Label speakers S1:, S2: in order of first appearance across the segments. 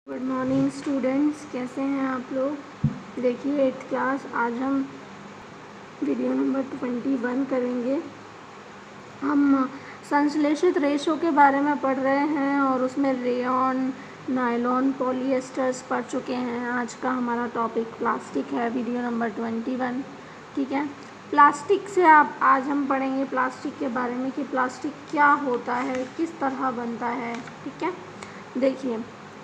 S1: Good morning students, कैसे हैं आप लोग। देखिए 8th क्लास, आज हम वीडियो नंबर 21 करेंगे। हम संश्लेषित रेशों के बारे में पढ़ रहे हैं और उसमें रेयॉन, नायलॉन, पॉलिएस्टर्स पढ़ चुके हैं। आज का हमारा टॉपिक प्लास्टिक है, वीडियो नंबर 21। ठीक है, प्लास्टिक से आज हम पढ़ेंगे प्लास्टिक के बारे में कि प्लास्टिक क्या होता है, किस तरह बनता है। ठीक है, देखिए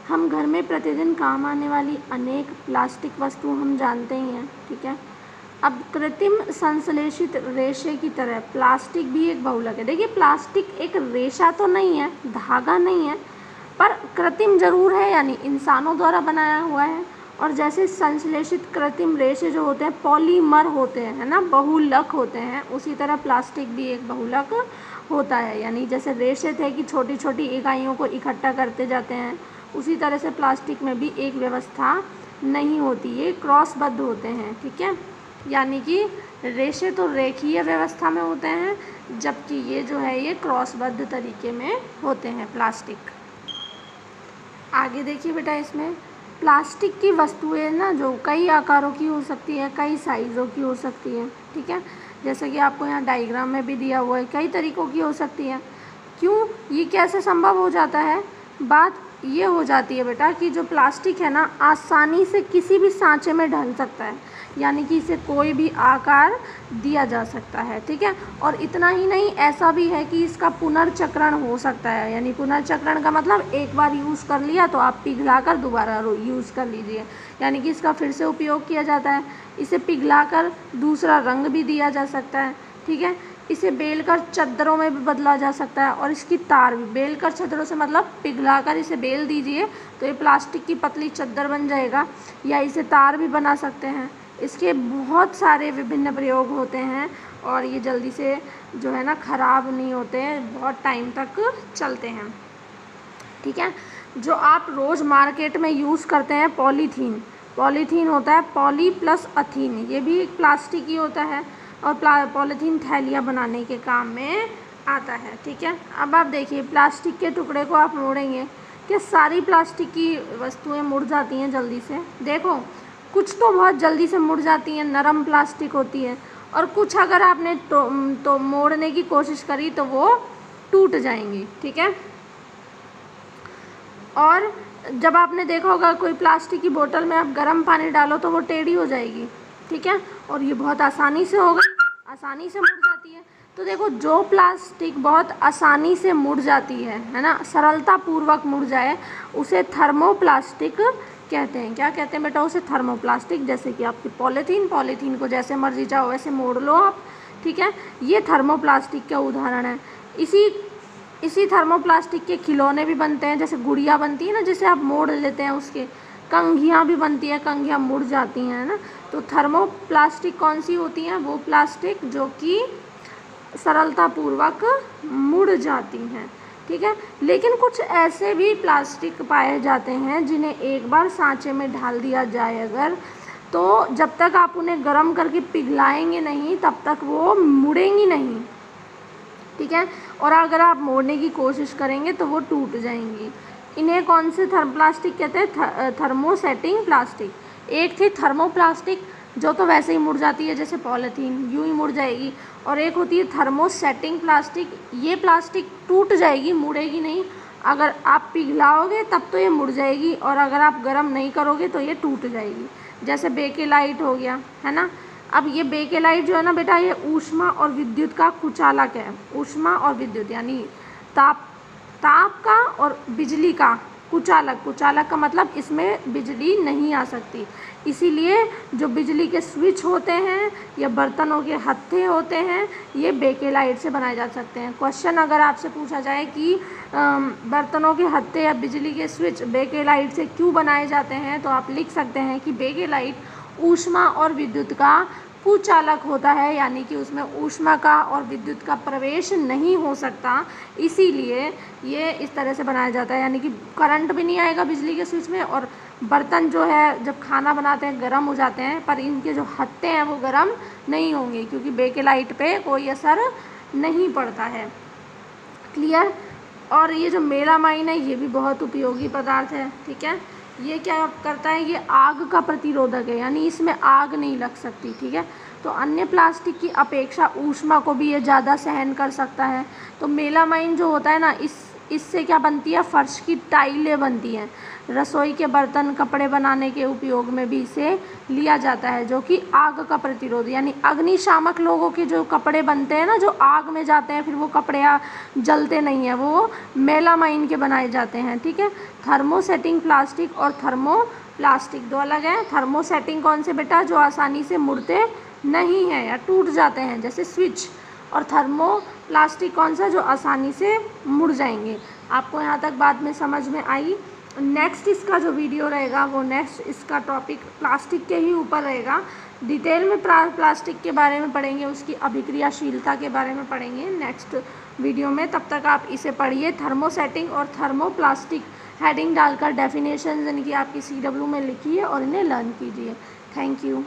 S1: हम घर में प्रतिदिन काम आने वाली अनेक प्लास्टिक वस्तु हम जानते ही हैं। ठीक है, अब कृत्रिम संश्लेषित रेशे की तरह प्लास्टिक भी एक बहुलक है। देखिए प्लास्टिक एक रेशा तो नहीं है, धागा नहीं है, पर कृत्रिम जरूर है, यानी इंसानों द्वारा बनाया हुआ है। और जैसे संश्लेषित कृत्रिम रेशे जो होते हैं पॉलीमर होते हैं, है ना, बहुलक होते हैं, उसी तरह प्लास्टिक भी एक बहुलक होता है। यानी जैसे रेशे थे कि छोटी छोटी इकाइयों को इकट्ठा करते जाते हैं, उसी तरह से प्लास्टिक में भी एक व्यवस्था नहीं होती, ये क्रॉसबद्ध होते हैं। ठीक है, यानी कि रेशे तो रेखीय व्यवस्था में होते हैं, जबकि ये जो है ये क्रॉसबद्ध तरीके में होते हैं प्लास्टिक। आगे देखिए बेटा, इसमें प्लास्टिक की वस्तुएं ना जो कई आकारों की हो सकती है, कई साइज़ों की हो सकती है। ठीक है, जैसे कि आपको यहाँ डायग्राम में भी दिया हुआ है, कई तरीक़ों की हो सकती है। क्यों, ये कैसे संभव हो जाता है? बात ये हो जाती है बेटा कि जो प्लास्टिक है ना, आसानी से किसी भी सांचे में ढल सकता है, यानी कि इसे कोई भी आकार दिया जा सकता है। ठीक है, और इतना ही नहीं, ऐसा भी है कि इसका पुनर्चक्रण हो सकता है। यानी पुनर्चक्रण का मतलब एक बार यूज़ कर लिया तो आप पिघलाकर दोबारा यूज़ कर लीजिए, यानी कि इसका फिर से उपयोग किया जाता है। इसे पिघलाकर दूसरा रंग भी दिया जा सकता है। ठीक है, इसे बेलकर चद्दरों में भी बदला जा सकता है, और इसकी तार भी बेलकर चद्दरों से मतलब पिघलाकर इसे बेल दीजिए तो ये प्लास्टिक की पतली चद्दर बन जाएगा, या इसे तार भी बना सकते हैं। इसके बहुत सारे विभिन्न प्रयोग होते हैं और ये जल्दी से जो है ना ख़राब नहीं होते हैं, बहुत टाइम तक चलते हैं। ठीक है, जो आप रोज़ मार्केट में यूज़ करते हैं पॉलीथीन होता है, पॉली प्लस अथीन, ये भी एक प्लास्टिक ही होता है और पॉलीथीन थैलियाँ बनाने के काम में आता है। ठीक है, अब आप देखिए प्लास्टिक के टुकड़े को आप मोड़ेंगे, क्या सारी प्लास्टिक की वस्तुएं मुड़ जाती हैं जल्दी से? देखो कुछ तो बहुत जल्दी से मुड़ जाती हैं, नरम प्लास्टिक होती है, और कुछ अगर आपने तो मोड़ने की कोशिश करी तो वो टूट जाएंगी। ठीक है, और जब आपने देखा होगा कोई प्लास्टिक की बोतल में आप गर्म पानी डालो तो वो टेढ़ी हो जाएगी। ठीक है, और ये बहुत आसानी से होगा, आसानी से मुड़ जाती है। तो देखो जो प्लास्टिक बहुत आसानी से मुड़ जाती है ना, सरलता पूर्वक मुड़ जाए, उसे थर्मोप्लास्टिक कहते हैं। क्या कहते हैं बेटा? उसे थर्मोप्लास्टिक। जैसे कि आपकी पॉलीथीन को जैसे मर्जी चाहो वैसे मोड़ लो आप। ठीक है, ये थर्मोप्लास्टिक का उदाहरण है। इसी थर्मोप्लास्टिक के खिलौने भी बनते हैं, जैसे गुड़िया बनती है ना, जिसे आप मोड़ लेते हैं, उसके कंघियाँ भी बनती है, कंघियाँ मुड़ जाती हैं ना। तो थर्मोप्लास्टिक कौन सी होती हैं? वो प्लास्टिक जो कि सरलतापूर्वक मुड़ जाती हैं। ठीक है, लेकिन कुछ ऐसे भी प्लास्टिक पाए जाते हैं जिन्हें एक बार सांचे में ढाल दिया जाए अगर, तो जब तक आप उन्हें गर्म करके पिघलाएंगे नहीं तब तक वो मुड़ेंगी नहीं। ठीक है, और अगर आप मोड़ने की कोशिश करेंगे तो वो टूट जाएंगी। इन्हें कौन से प्लास्टिक कहते हैं? Thermosetting plastic. एक थी थर्मोप्लास्टिक जो तो वैसे ही मुड़ जाती है, जैसे पॉलीथीन यूँ ही मुड़ जाएगी, और एक होती है थर्मोसेटिंग प्लास्टिक। ये प्लास्टिक टूट जाएगी, मुड़ेगी नहीं। अगर आप पिघलाओगे तब तो ये मुड़ जाएगी, और अगर आप गर्म नहीं करोगे तो ये टूट जाएगी। जैसे बेकेलाइट हो गया, है ना। अब ये बेकेलाइट जो है ना बेटा, ये ऊष्मा और विद्युत का कुचालक है। ऊष्मा और विद्युत यानी ताप का और बिजली का कुचालक का मतलब इसमें बिजली नहीं आ सकती। इसीलिए जो बिजली के स्विच होते हैं या बर्तनों के हत्थे होते हैं, ये बेकेलाइट से बनाए जा सकते हैं। क्वेश्चन अगर आपसे पूछा जाए कि बर्तनों के हत्थे या बिजली के स्विच बेकेलाइट से क्यों बनाए जाते हैं, तो आप लिख सकते हैं कि बेकेलाइट ऊष्मा और विद्युत का कुचालक होता है, यानी कि उसमें ऊष्मा का और विद्युत का प्रवेश नहीं हो सकता, इसीलिए ये इस तरह से बनाया जाता है। यानी कि करंट भी नहीं आएगा बिजली के स्विच में, और बर्तन जो है जब खाना बनाते हैं गर्म हो जाते हैं, पर इनके जो हत्थे हैं वो गर्म नहीं होंगे, क्योंकि बेकेलाइट पे कोई असर नहीं पड़ता है। क्लियर? और ये जो मेलामाइन है ये भी बहुत उपयोगी पदार्थ है। ठीक है, ये क्या करता है, ये आग का प्रतिरोधक है, यानी इसमें आग नहीं लग सकती, ठीक है। तो अन्य प्लास्टिक की अपेक्षा ऊष्मा को भी ये ज़्यादा सहन कर सकता है। तो मेलामाइन जो होता है ना, इससे क्या बनती है, फर्श की टाइलें बनती हैं। रसोई के बर्तन, कपड़े बनाने के उपयोग में भी इसे लिया जाता है, जो कि आग का प्रतिरोध, यानी अग्निशामक लोगों के जो कपड़े बनते हैं ना, जो आग में जाते हैं फिर वो कपड़े जलते नहीं हैं, वो मेलामाइन के बनाए जाते हैं, ठीक है। थर्मोसेटिंग प्लास्टिक और थर्मोप्लास्टिक दो अलग हैं। थर्मोसेटिंग कौन से बेटा, जो आसानी से मुड़ते नहीं हैं या टूट जाते हैं, जैसे स्विच। और थर्मोप्लास्टिक कौन सा, जो आसानी से मुड़ जाएंगे। आपको यहाँ तक बात में समझ में आई। नेक्स्ट इसका जो वीडियो रहेगा वो नेक्स्ट इसका टॉपिक प्लास्टिक के ही ऊपर रहेगा। डिटेल में प्लास्टिक के बारे में पढ़ेंगे, उसकी अभिक्रियाशीलता के बारे में पढ़ेंगे नेक्स्ट वीडियो में। तब तक आप इसे पढ़िए, थर्मोसेटिंग और थर्मोप्लास्टिक हेडिंग डालकर डेफिनेशन इनकी आपकी CW में लिखिए और इन्हें लर्न कीजिए। Thank you.